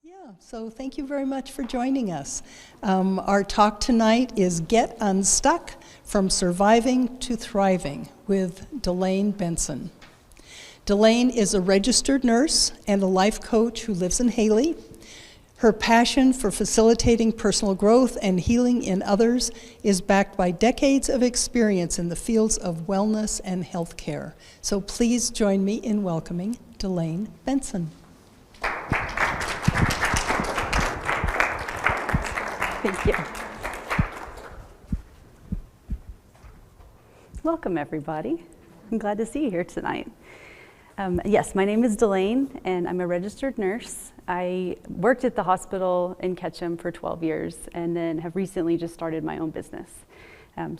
Yeah, so thank you very much for joining us. Our talk tonight is Get Unstuck, From Surviving to Thriving with D'Layne Benson. D'Layne is a registered nurse and a life coach who lives in Hailey. Her passion for facilitating personal growth and healing in others is backed by decades of experience in the fields of wellness and healthcare. So please join me in welcoming D'Layne Benson. Thank you. Welcome, everybody. I'm glad to see you here tonight. Yes, my name is D'Layne, and I'm a registered nurse. I worked at the hospital in Ketchum for 12 years, and then have recently just started my own business.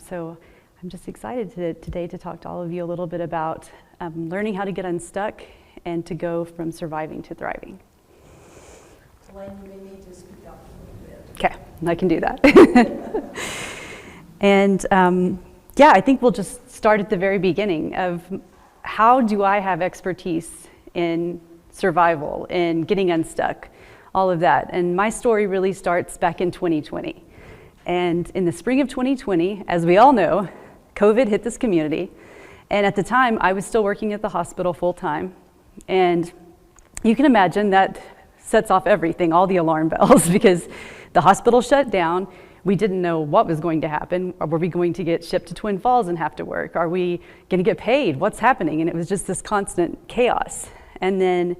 So I'm just excited today to talk to all of you a little bit about learning how to get unstuck and to go from surviving to thriving. D'Layne, you may need to speak up a little bit. Okay, I can do that. And yeah, I think we'll just start at the very beginning of how do I have expertise in survival, in getting unstuck, all of that. And my story really starts back in 2020. And in the spring of 2020, as we all know, COVID hit this community. And at the time, I was still working at the hospital full time. And you can imagine that sets off everything, all the alarm bells, because the hospital shut down. We didn't know what was going to happen. Were we going to get shipped to Twin Falls and have to work? Are we going to get paid? What's happening? And it was just this constant chaos. And then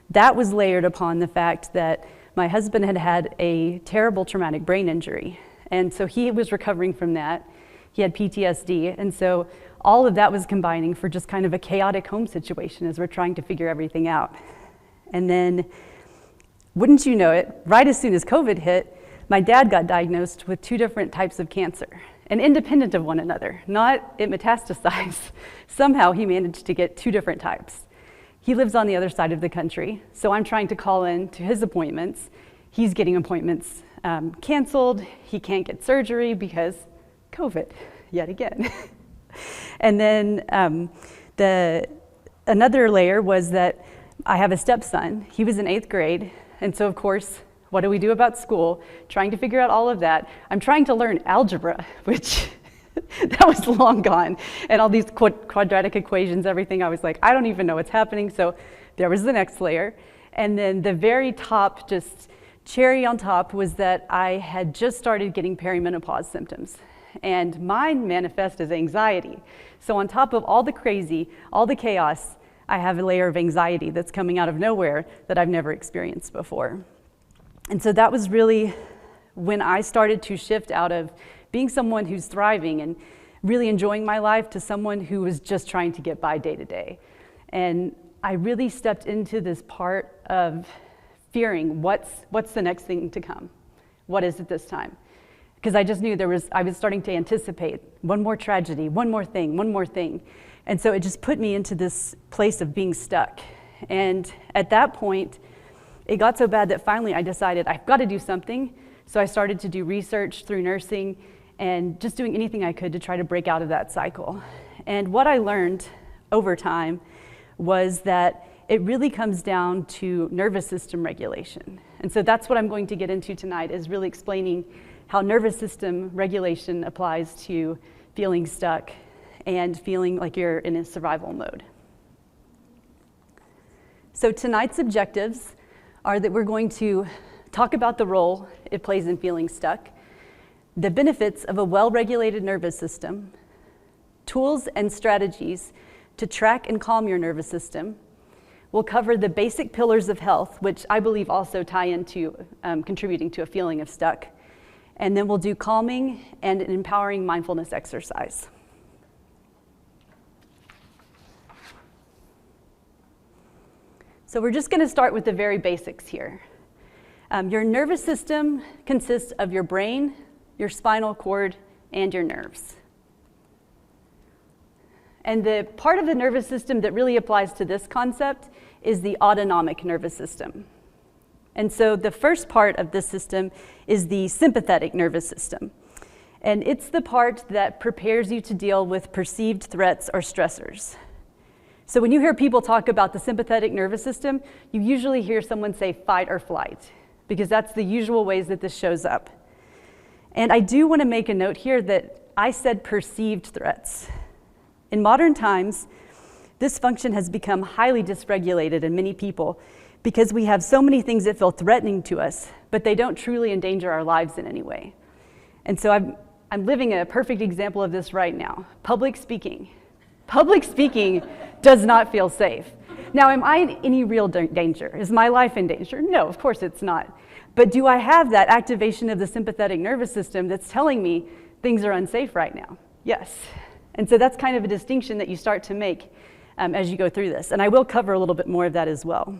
that was layered upon the fact that my husband had had a terrible traumatic brain injury. And so he was recovering from that. He had PTSD. And so all of that was combining for just kind of a chaotic home situation as we're trying to figure everything out. And then, wouldn't you know it, right as soon as COVID hit, my dad got diagnosed with 2 different types of cancer, and independent of one another, not it metastasized. Somehow he managed to get 2 different types. He lives on the other side of the country, so I'm trying to call in to his appointments. He's getting appointments canceled. He can't get surgery because COVID, yet again. And then another layer was that I have a stepson. He was in 8th grade, and so of course, what do we do about school? Trying to figure out all of that. I'm trying to learn algebra, which that was long gone. And all these quadratic equations, everything, I was like, I don't even know what's happening. So there was the next layer. And then the very top, just cherry on top, was that I had just started getting perimenopause symptoms. And mine manifest as anxiety. So on top of all the crazy, all the chaos, I have a layer of anxiety that's coming out of nowhere that I've never experienced before. And so that was really when I started to shift out of being someone who's thriving and really enjoying my life to someone who was just trying to get by day to day. And I really stepped into this part of fearing what's the next thing to come? What is it this time? Because I just knew I was starting to anticipate one more tragedy, one more thing, one more thing. And so it just put me into this place of being stuck. And at that point, it got so bad that finally I decided I've got to do something. So I started to do research through nursing and just doing anything I could to try to break out of that cycle. And what I learned over time was that it really comes down to nervous system regulation. And so that's what I'm going to get into tonight, is really explaining how nervous system regulation applies to feeling stuck and feeling like you're in a survival mode. So tonight's objectives are that we're going to talk about the role it plays in feeling stuck, the benefits of a well-regulated nervous system, tools and strategies to track and calm your nervous system. We'll cover the basic pillars of health, which I believe also tie into contributing to a feeling of stuck. And then we'll do calming and an empowering mindfulness exercise. So we're just going to start with the very basics here. Your nervous system consists of your brain, your spinal cord, and your nerves. And the part of the nervous system that really applies to this concept is the autonomic nervous system. And so the first part of this system is the sympathetic nervous system. And it's the part that prepares you to deal with perceived threats or stressors. So when you hear people talk about the sympathetic nervous system, you usually hear someone say fight or flight. because that's the usual ways that this shows up. And I do want to make a note here that I said perceived threats. In modern times, this function has become highly dysregulated in many people because we have so many things that feel threatening to us, but they don't truly endanger our lives in any way. And so I'm living a perfect example of this right now. Public speaking. Public speaking does not feel safe. Now, am I in any real danger? Is my life in danger? No, of course it's not. But do I have that activation of the sympathetic nervous system that's telling me things are unsafe right now? Yes. And so that's kind of a distinction that you start to make as you go through this. And I will cover a little bit more of that as well.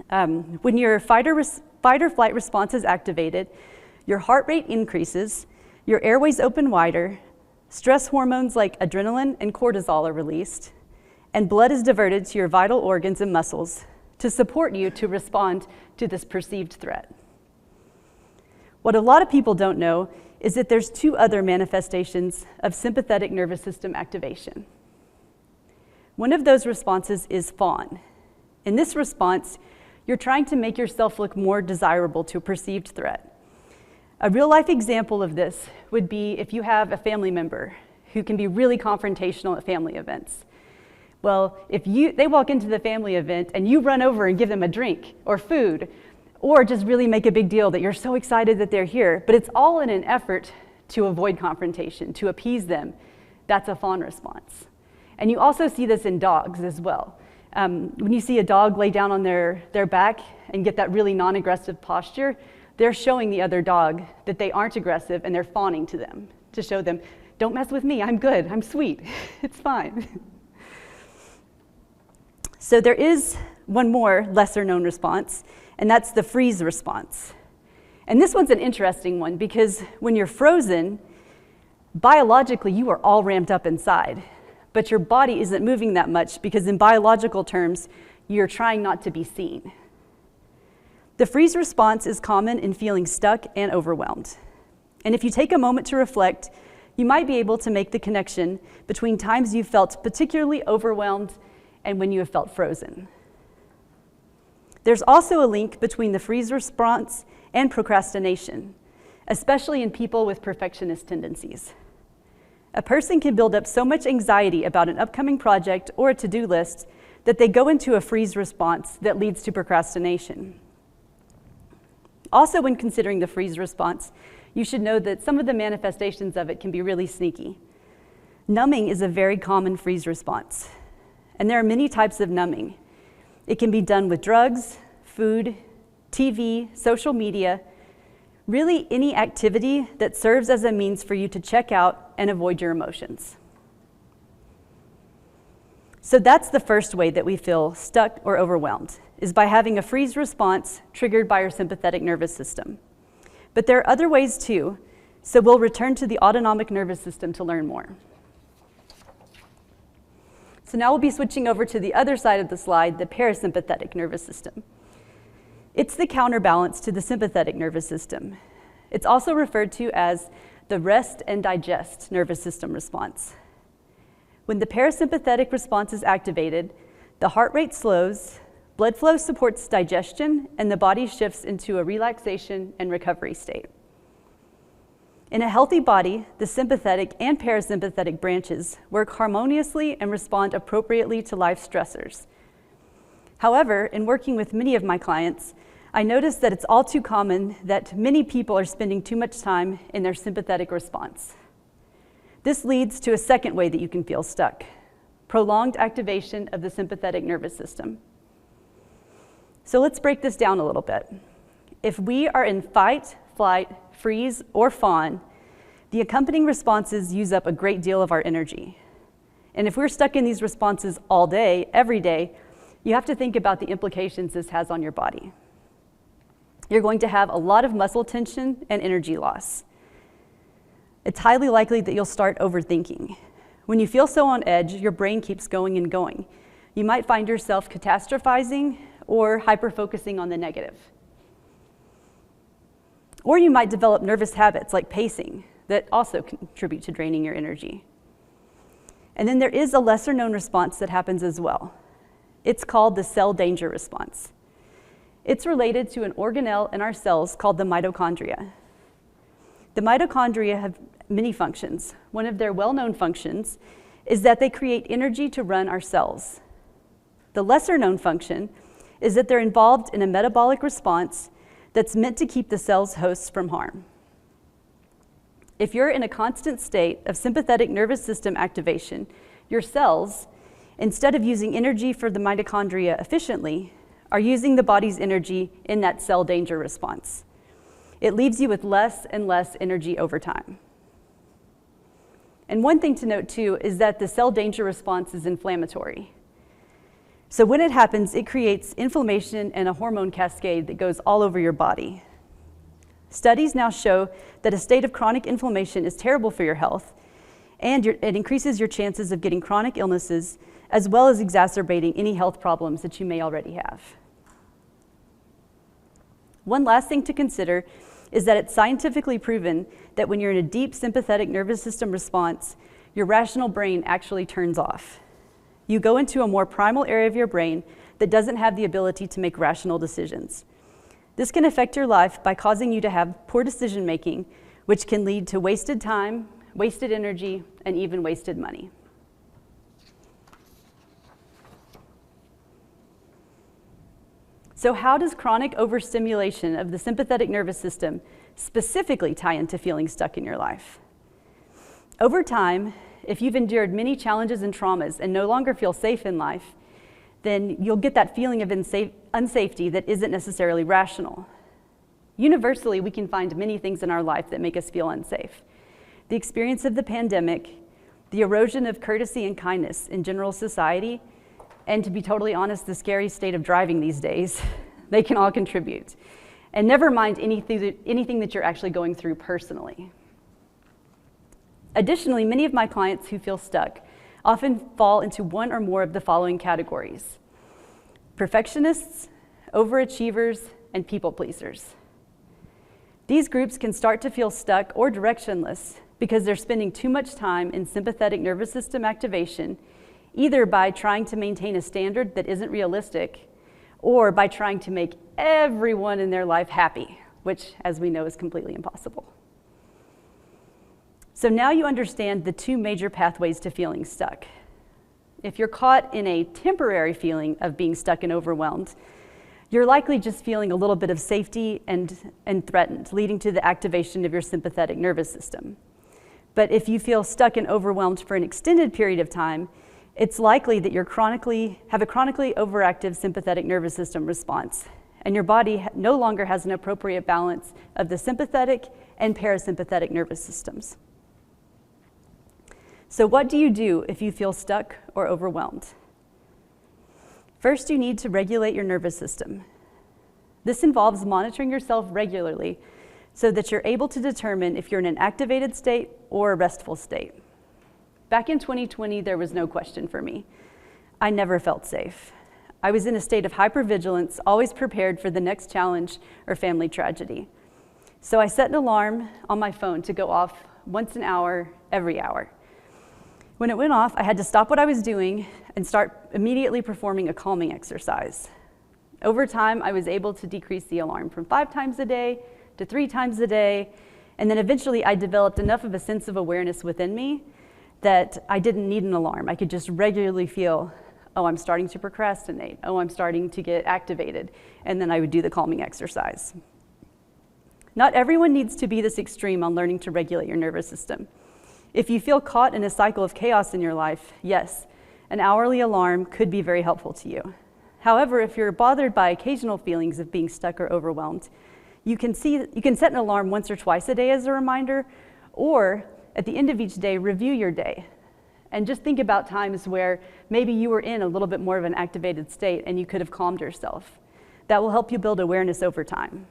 When your fight or flight response is activated, your heart rate increases, your airways open wider, stress hormones like adrenaline and cortisol are released, and blood is diverted to your vital organs and muscles to support you to respond to this perceived threat. What a lot of people don't know is that there's two other manifestations of sympathetic nervous system activation. One of those responses is fawn. In this response, you're trying to make yourself look more desirable to a perceived threat. A real-life example of this would be if you have a family member who can be really confrontational at family events. Well, if they walk into the family event and you run over and give them a drink or food, or just really make a big deal that you're so excited that they're here, but it's all in an effort to avoid confrontation, to appease them, that's a fawn response. And you also see this in dogs as well. When you see a dog lay down on their back and get that really non-aggressive posture, they're showing the other dog that they aren't aggressive and they're fawning to them to show them, don't mess with me, I'm good, I'm sweet, it's fine. So there is one more lesser known response, and that's the freeze response. And this one's an interesting one because when you're frozen, biologically you are all ramped up inside, but your body isn't moving that much because in biological terms, you're trying not to be seen. The freeze response is common in feeling stuck and overwhelmed. And if you take a moment to reflect, you might be able to make the connection between times you felt particularly overwhelmed and when you have felt frozen. There's also a link between the freeze response and procrastination, especially in people with perfectionist tendencies. A person can build up so much anxiety about an upcoming project or a to-do list that they go into a freeze response that leads to procrastination. Also, when considering the freeze response, you should know that some of the manifestations of it can be really sneaky. Numbing is a very common freeze response, and there are many types of numbing. It can be done with drugs, food, TV, social media, really any activity that serves as a means for you to check out and avoid your emotions. So that's the first way that we feel stuck or overwhelmed, is by having a freeze response triggered by our sympathetic nervous system. But there are other ways too, so we'll return to the autonomic nervous system to learn more. So now we'll be switching over to the other side of the slide, the parasympathetic nervous system. It's the counterbalance to the sympathetic nervous system. It's also referred to as the rest and digest nervous system response. When the parasympathetic response is activated, the heart rate slows, blood flow supports digestion, and the body shifts into a relaxation and recovery state. In a healthy body, the sympathetic and parasympathetic branches work harmoniously and respond appropriately to life stressors. However, in working with many of my clients, I noticed that it's all too common that many people are spending too much time in their sympathetic response. This leads to a second way that you can feel stuck: prolonged activation of the sympathetic nervous system. So let's break this down a little bit. If we are in fight, flight, freeze, or fawn, the accompanying responses use up a great deal of our energy. And if we're stuck in these responses all day, every day, you have to think about the implications this has on your body. You're going to have a lot of muscle tension and energy loss. It's highly likely that you'll start overthinking. When you feel so on edge, your brain keeps going and going. You might find yourself catastrophizing or hyper-focusing on the negative. Or you might develop nervous habits like pacing that also contribute to draining your energy. And then there is a lesser known response that happens as well. It's called the cell danger response. It's related to an organelle in our cells called the mitochondria. The mitochondria have many functions. One of their well-known functions is that they create energy to run our cells. The lesser-known function is that they're involved in a metabolic response that's meant to keep the cell's hosts from harm. If you're in a constant state of sympathetic nervous system activation, your cells, instead of using energy for the mitochondria efficiently, are using the body's energy in that cell danger response. It leaves you with less and less energy over time. And one thing to note too is that the cell danger response is inflammatory. So when it happens, it creates inflammation and a hormone cascade that goes all over your body. Studies now show that a state of chronic inflammation is terrible for your health, and it increases your chances of getting chronic illnesses, as well as exacerbating any health problems that you may already have. One last thing to consider is that it's scientifically proven that when you're in a deep sympathetic nervous system response, your rational brain actually turns off. You go into a more primal area of your brain that doesn't have the ability to make rational decisions. This can affect your life by causing you to have poor decision making, which can lead to wasted time, wasted energy, and even wasted money. So how does chronic overstimulation of the sympathetic nervous system specifically tie into feeling stuck in your life? Over time, if you've endured many challenges and traumas and no longer feel safe in life, then you'll get that feeling of unsafety that isn't necessarily rational. Universally, we can find many things in our life that make us feel unsafe. The experience of the pandemic, the erosion of courtesy and kindness in general society, and to be totally honest, the scary state of driving these days, they can all contribute. And never mind anything that you're actually going through personally. Additionally, many of my clients who feel stuck often fall into one or more of the following categories: perfectionists, overachievers, and people pleasers. These groups can start to feel stuck or directionless because they're spending too much time in sympathetic nervous system activation, either by trying to maintain a standard that isn't realistic, or by trying to make everyone in their life happy, which, as we know, is completely impossible. So now you understand the two major pathways to feeling stuck. If you're caught in a temporary feeling of being stuck and overwhelmed, you're likely just feeling a little bit of safety and threatened, leading to the activation of your sympathetic nervous system. But if you feel stuck and overwhelmed for an extended period of time, it's likely that you have a chronically overactive sympathetic nervous system response, and your body no longer has an appropriate balance of the sympathetic and parasympathetic nervous systems. So what do you do if you feel stuck or overwhelmed? First, you need to regulate your nervous system. This involves monitoring yourself regularly so that you're able to determine if you're in an activated state or a restful state. Back in 2020, there was no question for me. I never felt safe. I was in a state of hypervigilance, always prepared for the next challenge or family tragedy. So I set an alarm on my phone to go off once an hour, every hour. When it went off, I had to stop what I was doing and start immediately performing a calming exercise. Over time, I was able to decrease the alarm from 5 times a day to 3 times a day, and then eventually I developed enough of a sense of awareness within me that I didn't need an alarm. I could just regularly feel, oh, I'm starting to procrastinate. Oh, I'm starting to get activated. And then I would do the calming exercise. Not everyone needs to be this extreme on learning to regulate your nervous system. If you feel caught in a cycle of chaos in your life, yes, an hourly alarm could be very helpful to you. However, if you're bothered by occasional feelings of being stuck or overwhelmed, you can set an alarm once or twice a day as a reminder, or at the end of each day, review your day. And just think about times where maybe you were in a little bit more of an activated state and you could have calmed yourself. That will help you build awareness over time.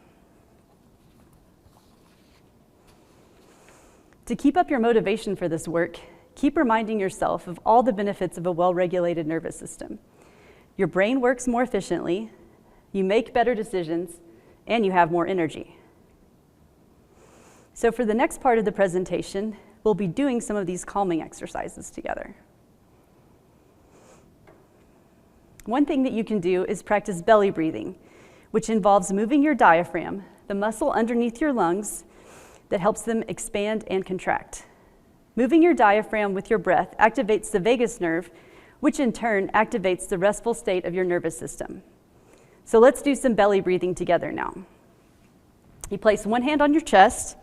To keep up your motivation for this work, keep reminding yourself of all the benefits of a well-regulated nervous system. Your brain works more efficiently, you make better decisions, and you have more energy. So for the next part of the presentation, we'll be doing some of these calming exercises together. One thing that you can do is practice belly breathing, which involves moving your diaphragm, the muscle underneath your lungs that helps them expand and contract. Moving your diaphragm with your breath activates the vagus nerve, which in turn activates the restful state of your nervous system. So let's do some belly breathing together now. You place one hand on your chest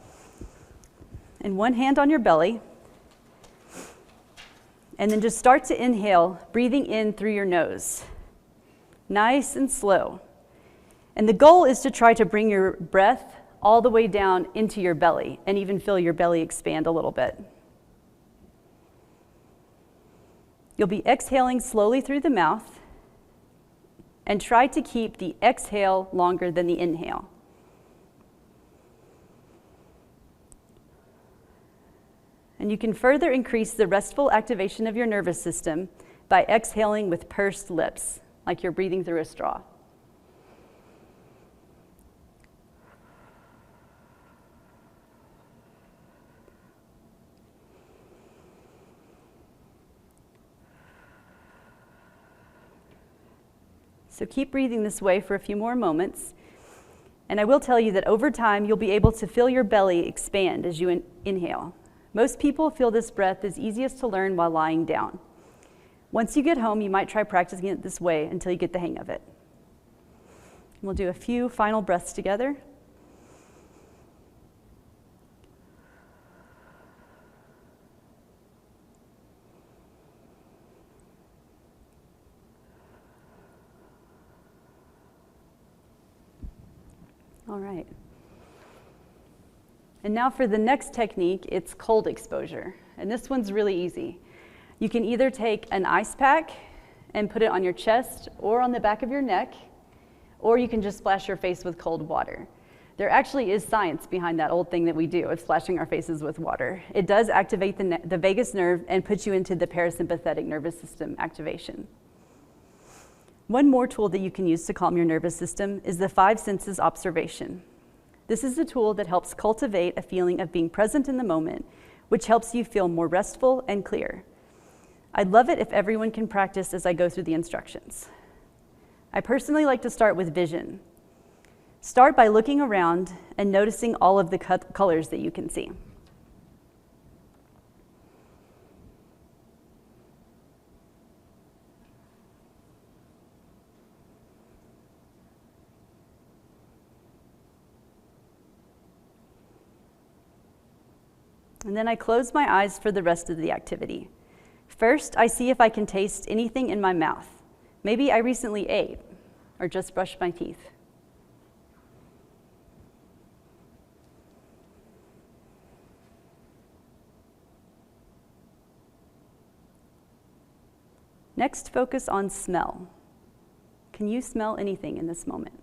and one hand on your belly, and then just start to inhale, breathing in through your nose. Nice and slow. And the goal is to try to bring your breath all the way down into your belly and even feel your belly expand a little bit. You'll be exhaling slowly through the mouth and try to keep the exhale longer than the inhale. And you can further increase the restful activation of your nervous system by exhaling with pursed lips, like you're breathing through a straw. So keep breathing this way for a few more moments. And I will tell you that over time, you'll be able to feel your belly expand as you inhale. Most people feel this breath is easiest to learn while lying down. Once you get home, you might try practicing it this way until you get the hang of it. We'll do a few final breaths together. All right. And now for the next technique, it's cold exposure. And this one's really easy. You can either take an ice pack and put it on your chest or on the back of your neck, or you can just splash your face with cold water. There actually is science behind that old thing that we do of splashing our faces with water. It does activate the vagus nerve and put you into the parasympathetic nervous system activation. One more tool that you can use to calm your nervous system is the 5 senses observation. This is a tool that helps cultivate a feeling of being present in the moment, which helps you feel more restful and clear. I'd love it if everyone can practice as I go through the instructions. I personally like to start with vision. Start by looking around and noticing all of the colors that you can see. And then I close my eyes for the rest of the activity. First, I see if I can taste anything in my mouth. Maybe I recently ate or just brushed my teeth. Next, focus on smell. Can you smell anything in this moment?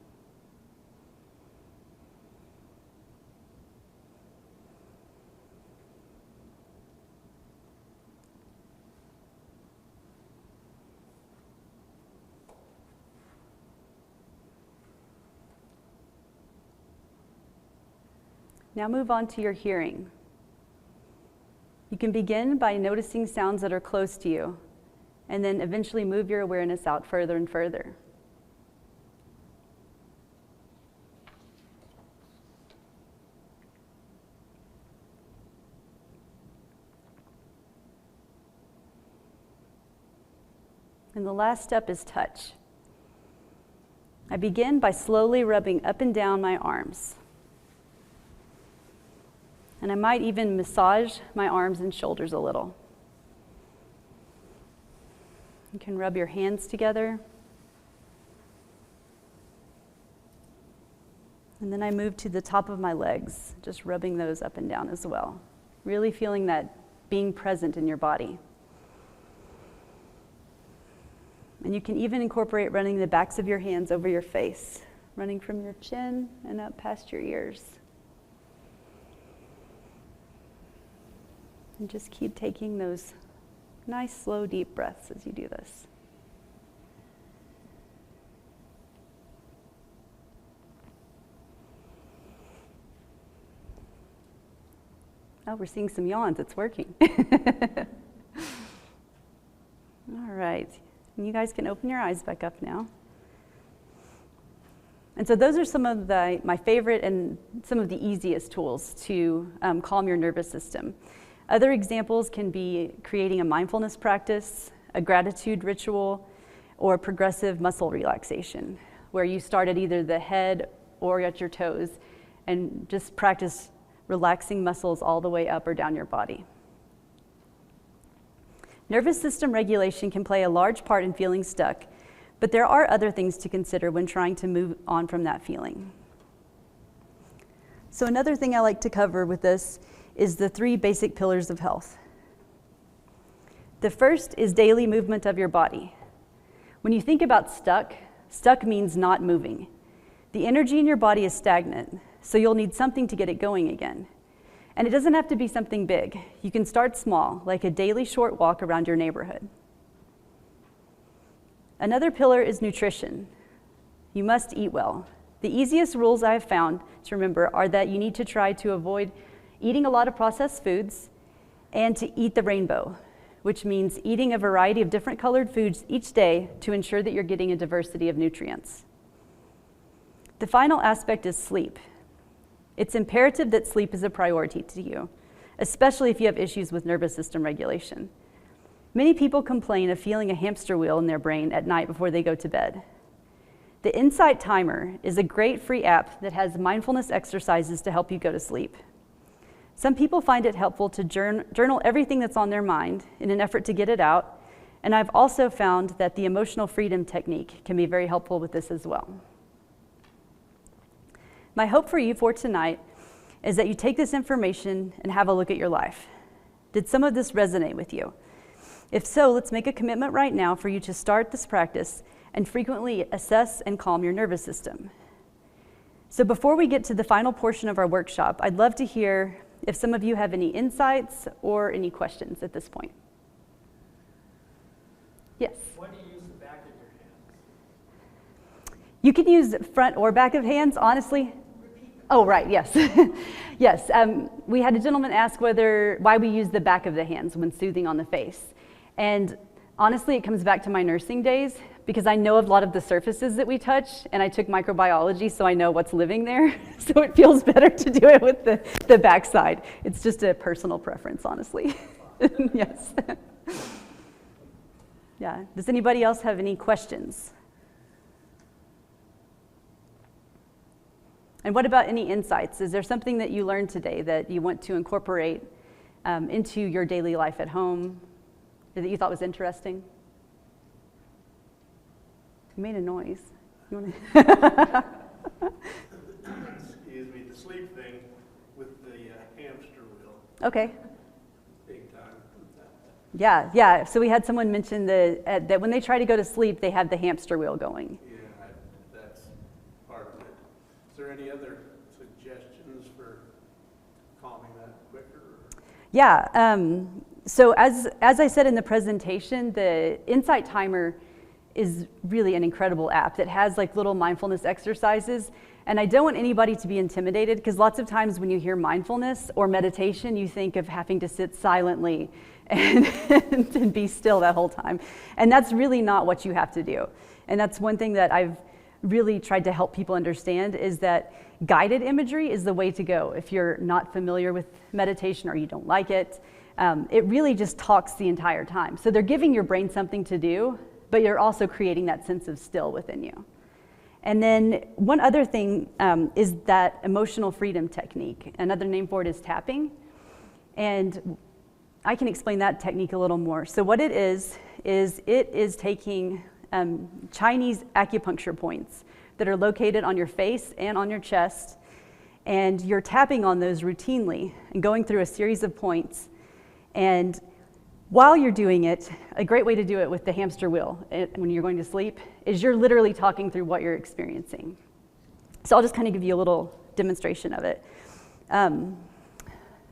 Now move on to your hearing. You can begin by noticing sounds that are close to you, and then eventually move your awareness out further and further. And the last step is touch. I begin by slowly rubbing up and down my arms. And I might even massage my arms and shoulders a little. You can rub your hands together. And then I move to the top of my legs, just rubbing those up and down as well. Really feeling that being present in your body. And you can even incorporate running the backs of your hands over your face, running from your chin and up past your ears. And just keep taking those nice, slow, deep breaths as you do this. Oh, we're seeing some yawns. It's working. All right. And you guys can open your eyes back up now. And so those are some of my favorite and some of the easiest tools to calm your nervous system. Other examples can be creating a mindfulness practice, a gratitude ritual, or progressive muscle relaxation, where you start at either the head or at your toes and just practice relaxing muscles all the way up or down your body. Nervous system regulation can play a large part in feeling stuck, but there are other things to consider when trying to move on from that feeling. So another thing I like to cover with this is the 3 basic pillars of health. The first is daily movement of your body. When you think about stuck, stuck means not moving. The energy in your body is stagnant, so you'll need something to get it going again. And it doesn't have to be something big. You can start small, like a daily short walk around your neighborhood. Another pillar is nutrition. You must eat well. The easiest rules I have found to remember are that you need to try to avoid eating a lot of processed foods and to eat the rainbow, which means eating a variety of different colored foods each day to ensure that you're getting a diversity of nutrients. The final aspect is sleep. It's imperative that sleep is a priority to you, especially if you have issues with nervous system regulation. Many people complain of feeling a hamster wheel in their brain at night before they go to bed. The Insight Timer is a great free app that has mindfulness exercises to help you go to sleep. Some people find it helpful to journal everything that's on their mind in an effort to get it out, and I've also found that the emotional freedom technique can be very helpful with this as well. My hope for you for tonight is that you take this information and have a look at your life. Did some of this resonate with you? If so, let's make a commitment right now for you to start this practice and frequently assess and calm your nervous system. So before we get to the final portion of our workshop, I'd love to hear if some of you have any insights or any questions at this point. Yes? Why do you use the back of your hands? You can use front or back of hands, honestly. Oh, right, yes. Yes, we had a gentleman ask why we use the back of the hands when soothing on the face. And honestly, it comes back to my nursing days because I know a lot of the surfaces that we touch, and I took microbiology, so I know what's living there. So it feels better to do it with the back side. It's just a personal preference, honestly. Yes. Yeah, does anybody else have any questions? And what about any insights? Is there something that you learned today that you want to incorporate into your daily life at home or that you thought was interesting? You made a noise. You wanna Excuse me, the sleep thing with the hamster wheel. Okay. Big time. Yeah. So we had someone mention that when they try to go to sleep, they have the hamster wheel going. Yeah, that's part of it. Is there any other suggestions for calming that quicker? Yeah. So as I said in the presentation, the Insight Timer is really an incredible app that has like little mindfulness exercises. And I don't want anybody to be intimidated because lots of times when you hear mindfulness or meditation, you think of having to sit silently and be still that whole time. And that's really not what you have to do. And that's one thing that I've really tried to help people understand is that guided imagery is the way to go. If you're not familiar with meditation or you don't like it, it really just talks the entire time. So they're giving your brain something to do, but you're also creating that sense of still within you. And then one other thing is that emotional freedom technique. Another name for it is tapping. And I can explain that technique a little more. So what it is taking Chinese acupuncture points that are located on your face and on your chest, and you're tapping on those routinely and going through a series of points. And while you're doing it, a great way to do it with the hamster wheel when you're going to sleep is you're literally talking through what you're experiencing. So I'll just kind of give you a little demonstration of it.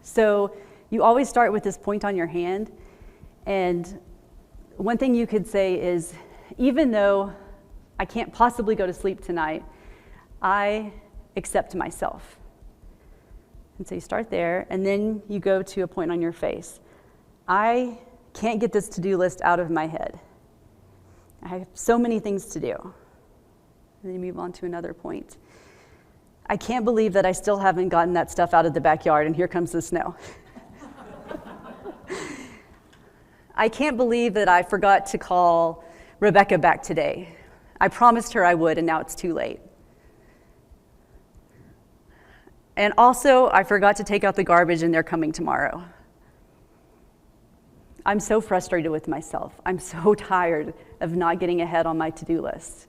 So you always start with this point on your hand, and one thing you could say is, even though I can't possibly go to sleep tonight, I accept myself. And so you start there, and then you go to a point on your face. I can't get this to-do list out of my head. I have so many things to do. And then you move on to another point. I can't believe that I still haven't gotten that stuff out of the backyard, and here comes the snow. I can't believe that I forgot to call Rebecca back today. I promised her I would, and now it's too late. And also, I forgot to take out the garbage, and they're coming tomorrow. I'm so frustrated with myself. I'm so tired of not getting ahead on my to-do list.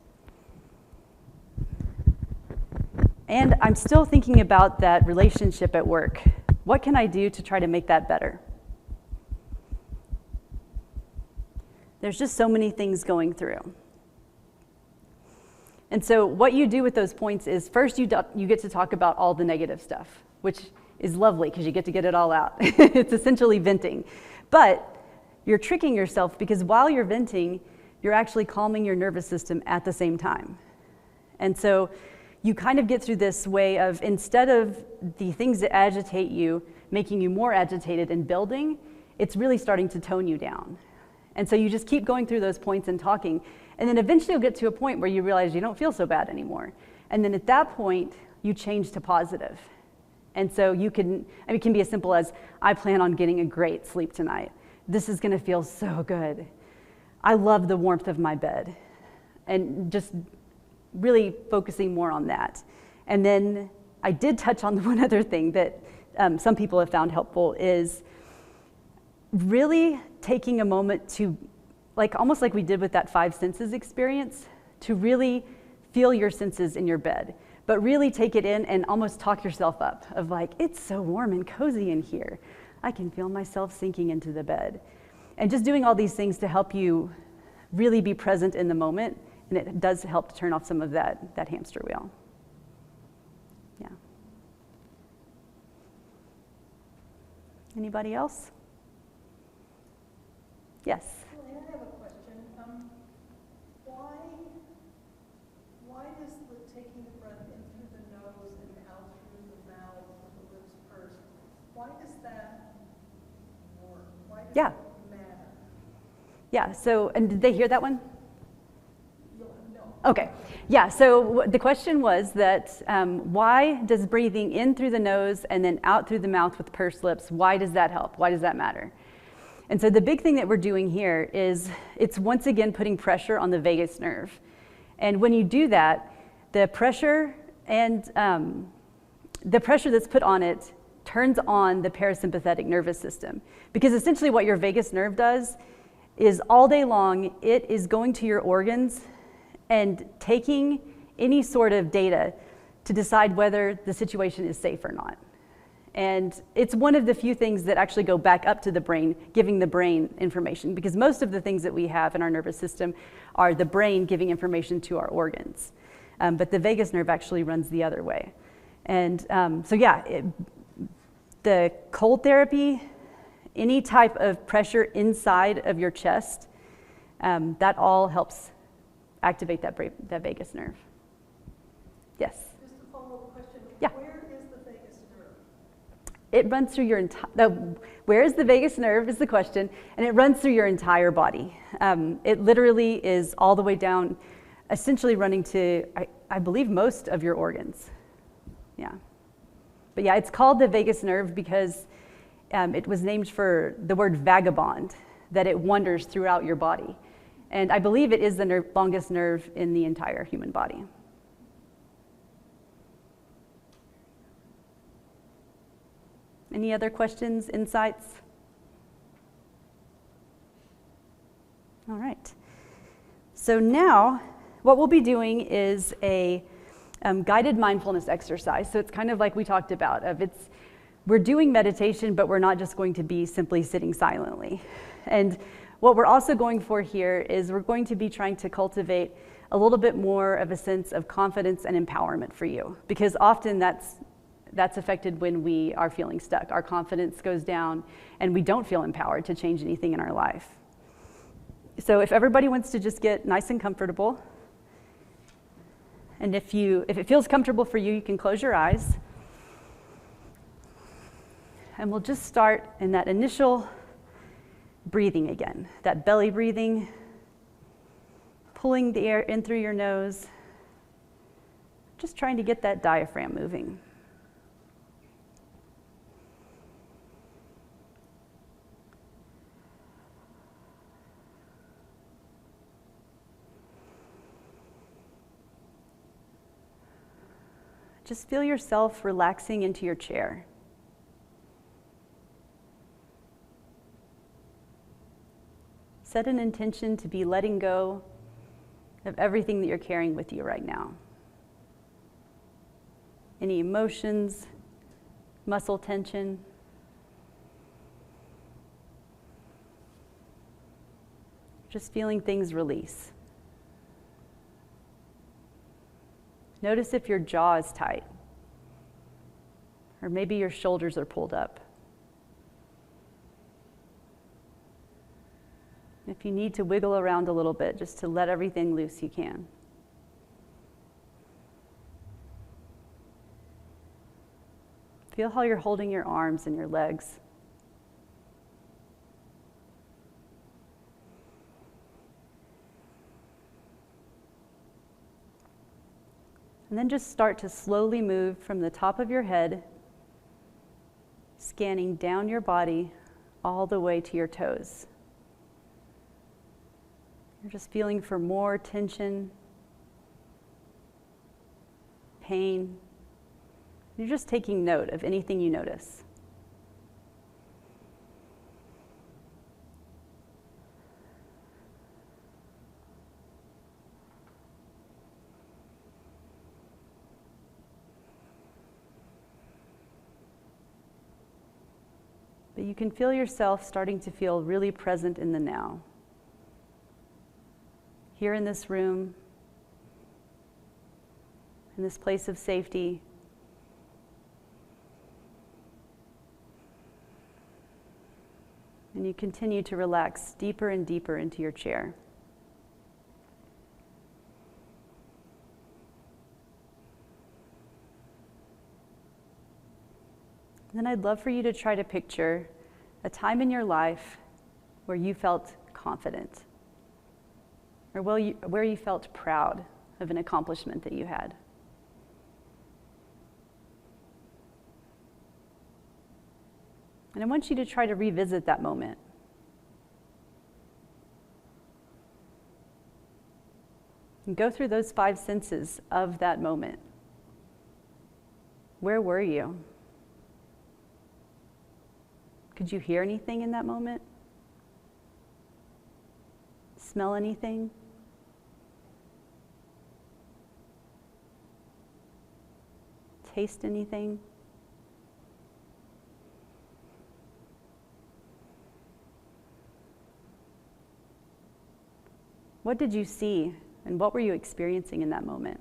And I'm still thinking about that relationship at work. What can I do to try to make that better? There's just so many things going through. And so what you do with those points is first you get to talk about all the negative stuff, which is lovely because you get to get it all out. It's essentially venting. But you're tricking yourself because while you're venting, you're actually calming your nervous system at the same time. And so you kind of get through this way of, instead of the things that agitate you making you more agitated and building, it's really starting to tone you down. And so you just keep going through those points and talking, and then eventually you'll get to a point where you realize you don't feel so bad anymore. And then at that point, you change to positive. And so it can be as simple as, I plan on getting a great sleep tonight. This is gonna feel so good. I love the warmth of my bed. And just really focusing more on that. And then I did touch on one other thing that some people have found helpful is really taking a moment to, almost like we did with that 5 senses experience, to really feel your senses in your bed, but really take it in and almost talk yourself up of it's so warm and cozy in here. I can feel myself sinking into the bed. And just doing all these things to help you really be present in the moment, and it does help to turn off some of that hamster wheel. Yeah. Anybody else? Yes. Well, I have a question. Why does taking the breath in through the nose and out through the mouth with the lips pursed, why does that work? Why does that matter? Yeah, so, and did they hear that one? No. Okay, yeah, so the question was that why does breathing in through the nose and then out through the mouth with pursed lips, why does that help? Why does that matter? And so the big thing that we're doing here is it's once again putting pressure on the vagus nerve. And when you do that, the pressure and the pressure that's put on it turns on the parasympathetic nervous system. Because essentially what your vagus nerve does is all day long, it is going to your organs and taking any sort of data to decide whether the situation is safe or not. And it's one of the few things that actually go back up to the brain, giving the brain information, because most of the things that we have in our nervous system are the brain giving information to our organs. But the vagus nerve actually runs the other way. And the cold therapy, any type of pressure inside of your chest, that all helps activate that vagus nerve. Yes? Just a follow-up question. Yeah. Where is the vagus nerve? It runs through your entire, where is the vagus nerve is the question, and it runs through your entire body. It literally is all the way down, essentially running to, I believe, most of your organs. Yeah. But yeah, it's called the vagus nerve because it was named for the word vagabond, that it wanders throughout your body. And I believe it is the longest nerve in the entire human body. Any other questions, insights? All right. So now, what we'll be doing is a guided mindfulness exercise. So it's kind of like we talked about, we're doing meditation, but we're not just going to be simply sitting silently. And what we're also going for here is we're going to be trying to cultivate a little bit more of a sense of confidence and empowerment for you, because often that's affected when we are feeling stuck. Our confidence goes down and we don't feel empowered to change anything in our life. So if everybody wants to just get nice and comfortable, and if it feels comfortable for you, you can close your eyes. And we'll just start in that initial breathing again, that belly breathing, pulling the air in through your nose Just trying to get that diaphragm moving. Just feel yourself relaxing into your chair. Set an intention to be letting go of everything that you're carrying with you right now. Any emotions, muscle tension. Just feeling things release. Notice if your jaw is tight, or maybe your shoulders are pulled up. If you need to wiggle around a little bit just to let everything loose, you can. Feel how you're holding your arms and your legs. And then just start to slowly move from the top of your head, scanning down your body all the way to your toes. You're just feeling for more tension, pain. You're just taking note of anything you notice. But you can feel yourself starting to feel really present in the now. Here in this room, in this place of safety. And you continue to relax deeper and deeper into your chair. Then I'd love for you to try to picture a time in your life where you felt confident, or where you felt proud of an accomplishment that you had. And I want you to try to revisit that moment. And go through those 5 senses of that moment. Where were you? Could you hear anything in that moment? Smell anything? Taste anything? What did you see, and what were you experiencing in that moment?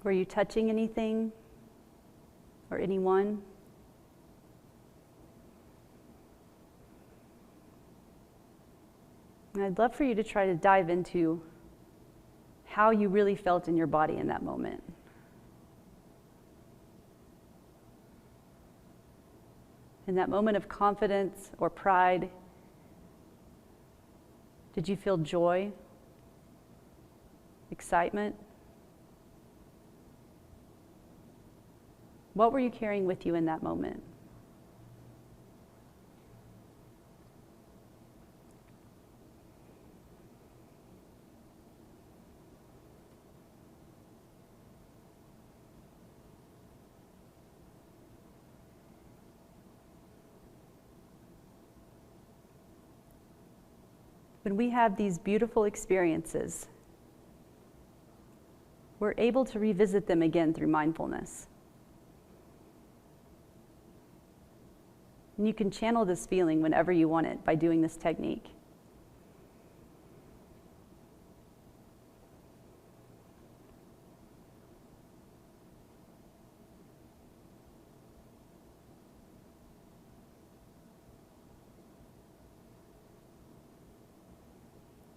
Were you touching anything or anyone? And I'd love for you to try to dive into how you really felt in your body in that moment. In that moment of confidence or pride, did you feel joy, excitement? What were you carrying with you in that moment? When we have these beautiful experiences, we're able to revisit them again through mindfulness. And you can channel this feeling whenever you want it by doing this technique.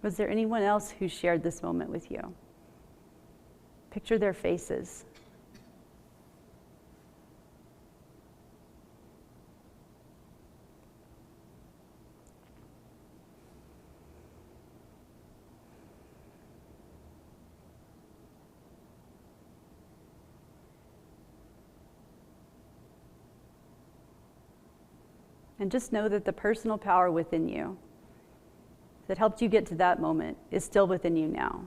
Was there anyone else who shared this moment with you? Picture their faces. And just know that the personal power within you that helped you get to that moment is still within you now.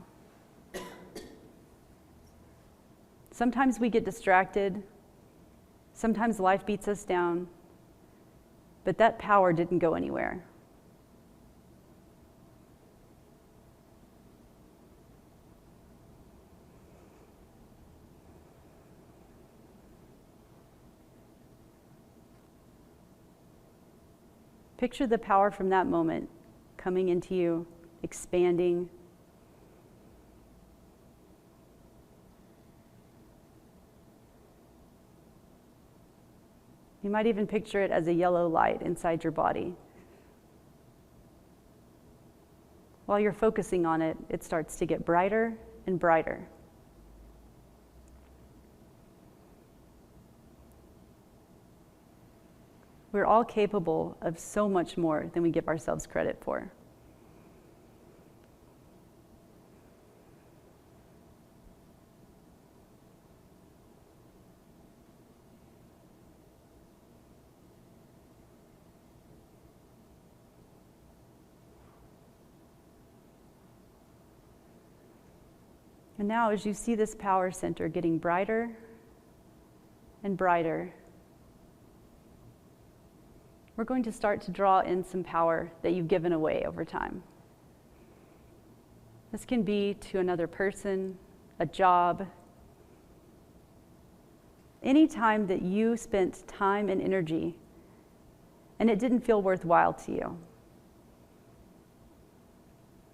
Sometimes we get distracted. Sometimes life beats us down. But that power didn't go anywhere. Picture the power from that moment coming into you, expanding. You might even picture it as a yellow light inside your body. While you're focusing on it, it starts to get brighter and brighter. We're all capable of so much more than we give ourselves credit for. And now, as you see this power center getting brighter and brighter, we're going to start to draw in some power that you've given away over time. This can be to another person, a job, any time that you spent time and energy and it didn't feel worthwhile to you.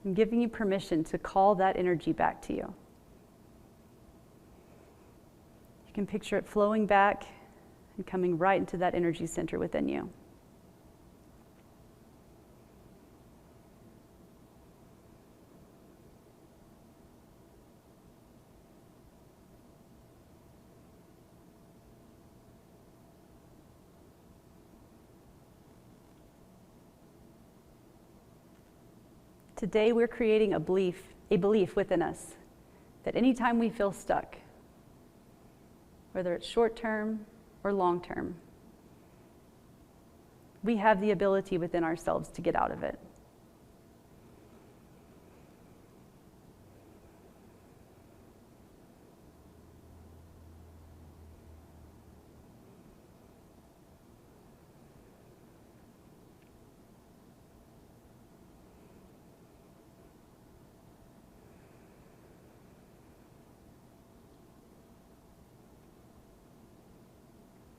I'm giving you permission to call that energy back to you. You can picture it flowing back and coming right into that energy center within you. Today we're creating a belief within us that anytime we feel stuck, whether it's short-term or long-term, we have the ability within ourselves to get out of it.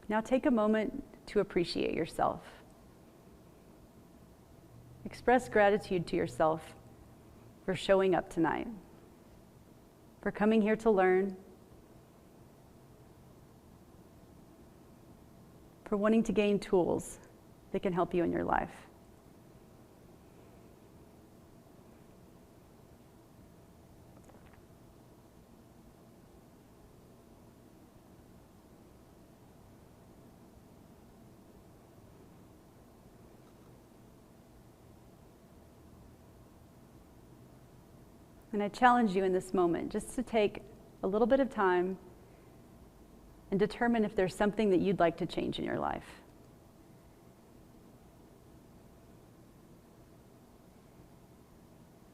Now take a moment to appreciate yourself. Express gratitude to yourself for showing up tonight, for coming here to learn, for wanting to gain tools that can help you in your life. And I challenge you in this moment just to take a little bit of time and determine if there's something that you'd like to change in your life.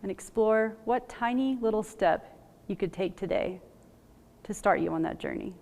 And explore what tiny little step you could take today to start you on that journey.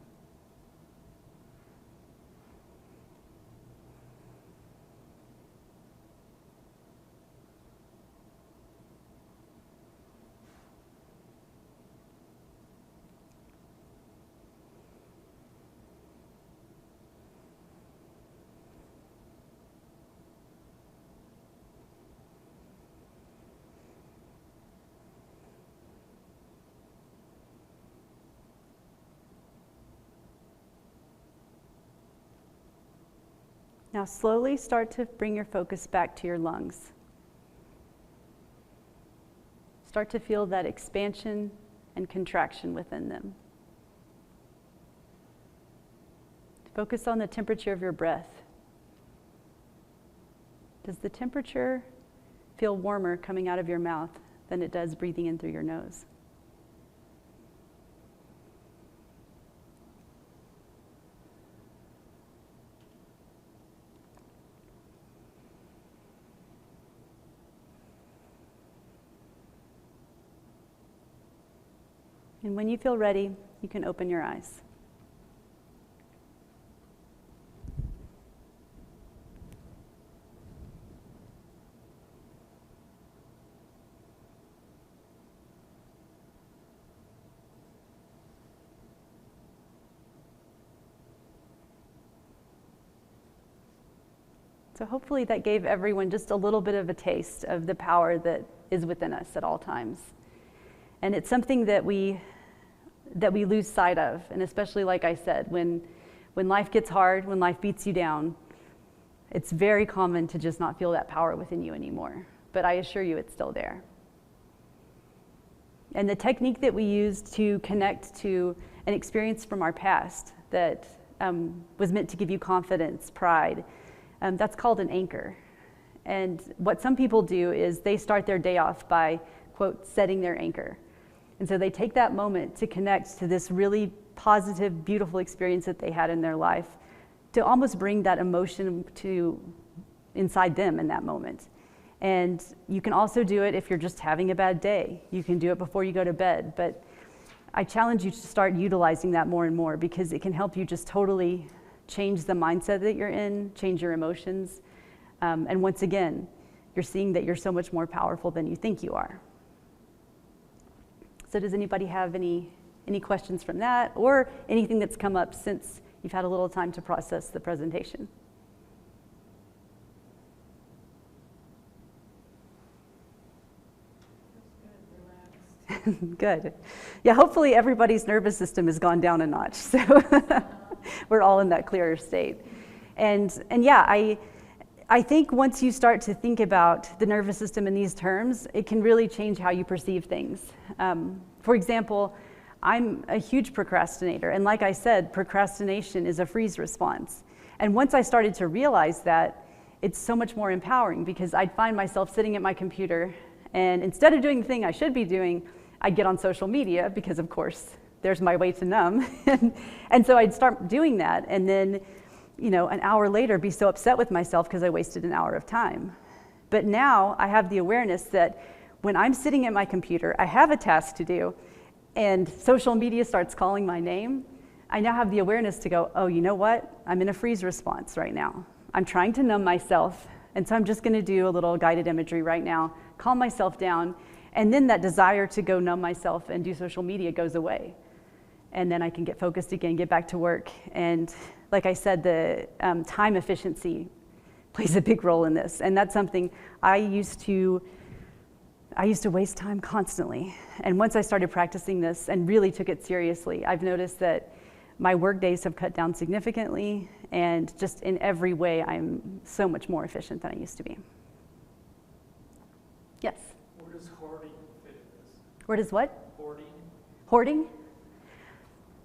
Now slowly start to bring your focus back to your lungs. Start to feel that expansion and contraction within them. Focus on the temperature of your breath. Does the temperature feel warmer coming out of your mouth than it does breathing in through your nose? And when you feel ready, you can open your eyes. So hopefully that gave everyone just a little bit of a taste of the power that is within us at all times. And it's something that we lose sight of, and especially, like I said, when life gets hard, when life beats you down, it's very common to just not feel that power within you anymore. But I assure you it's still there. And the technique that we use to connect to an experience from our past that was meant to give you confidence, pride, that's called an anchor. And what some people do is they start their day off by, quote, setting their anchor. And so they take that moment to connect to this really positive, beautiful experience that they had in their life, to almost bring that emotion to inside them in that moment. And you can also do it if you're just having a bad day. You can do it before you go to bed. But I challenge you to start utilizing that more and more, because it can help you just totally change the mindset that you're in, change your emotions. And once again, you're seeing that you're so much more powerful than you think you are. So does anybody have any questions from that, or anything that's come up since you've had a little time to process the presentation? Good. Yeah, hopefully everybody's nervous system has gone down a notch, so we're all in that clearer state. And yeah, I think once you start to think about the nervous system in these terms, it can really change how you perceive things. For example, I'm a huge procrastinator, and like I said, procrastination is a freeze response. And once I started to realize that, it's so much more empowering, because I'd find myself sitting at my computer, and instead of doing the thing I should be doing, I'd get on social media, because of course, there's my way to numb. And so I'd start doing that, and then, an hour later be so upset with myself because I wasted an hour of time. But now I have the awareness that when I'm sitting at my computer, I have a task to do, and social media starts calling my name, I now have the awareness to go, oh, you know what? I'm in a freeze response right now. I'm trying to numb myself, and so I'm just gonna do a little guided imagery right now, calm myself down, and then that desire to go numb myself and do social media goes away. And then I can get focused again, get back to work. And like I said, the time efficiency plays a big role in this. And that's something I used to waste time constantly. And once I started practicing this and really took it seriously, I've noticed that my work days have cut down significantly, and just in every way, I'm so much more efficient than I used to be. Yes? Where does hoarding fit in this? Where does what? Hoarding. Hoarding?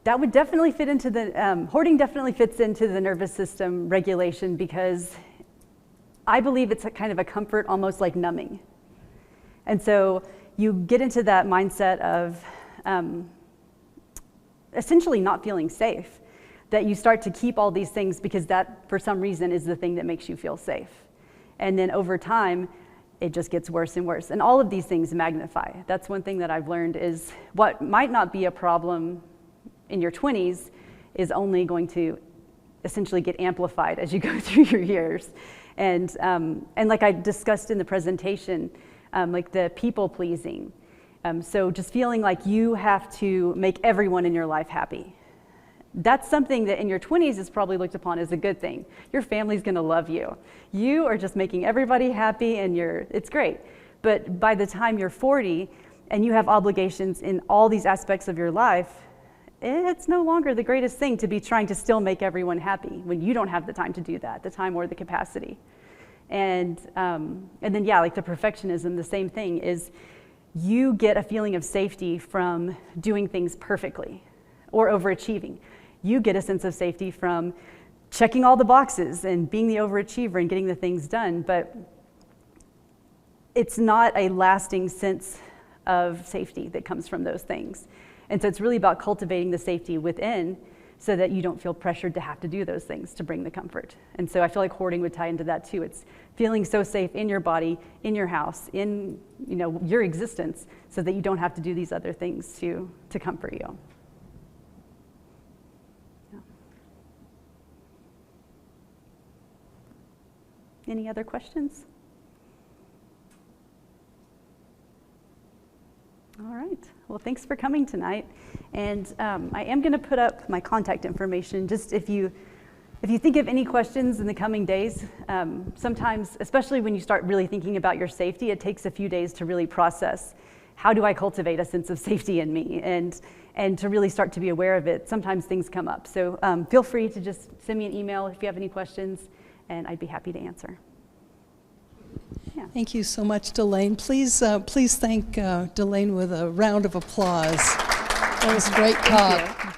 That would definitely fit into the, hoarding definitely fits into the nervous system regulation, because I believe it's a kind of a comfort, almost like numbing. And so you get into that mindset of essentially not feeling safe, that you start to keep all these things because that, for some reason, is the thing that makes you feel safe. And then over time, it just gets worse and worse. And all of these things magnify. That's one thing that I've learned is what might not be a problem in your 20s is only going to essentially get amplified as you go through your years. And like I discussed in the presentation, like the people pleasing. So just feeling like you have to make everyone in your life happy. That's something that in your 20s is probably looked upon as a good thing. Your family's gonna love you. You are just making everybody happy, and it's great. But by the time you're 40 and you have obligations in all these aspects of your life, it's no longer the greatest thing to be trying to still make everyone happy when you don't have the time to do that, the time or the capacity. And then, yeah, like the perfectionism, the same thing is you get a feeling of safety from doing things perfectly or overachieving. You get a sense of safety from checking all the boxes and being the overachiever and getting the things done, but it's not a lasting sense of safety that comes from those things. And so it's really about cultivating the safety within so that you don't feel pressured to have to do those things to bring the comfort. And so I feel like hoarding would tie into that too. It's feeling so safe in your body, in your house, in your existence, so that you don't have to do these other things to comfort you. Yeah. Any other questions? All right. Well, thanks for coming tonight. And I am going to put up my contact information. Just if you think of any questions in the coming days, sometimes, especially when you start really thinking about your safety, it takes a few days to really process, how do I cultivate a sense of safety in me? And to really start to be aware of it. Sometimes things come up. So feel free to just send me an email if you have any questions, and I'd be happy to answer. Yeah. Thank you so much, D'Layne. Please thank D'Layne with a round of applause. That was a great talk.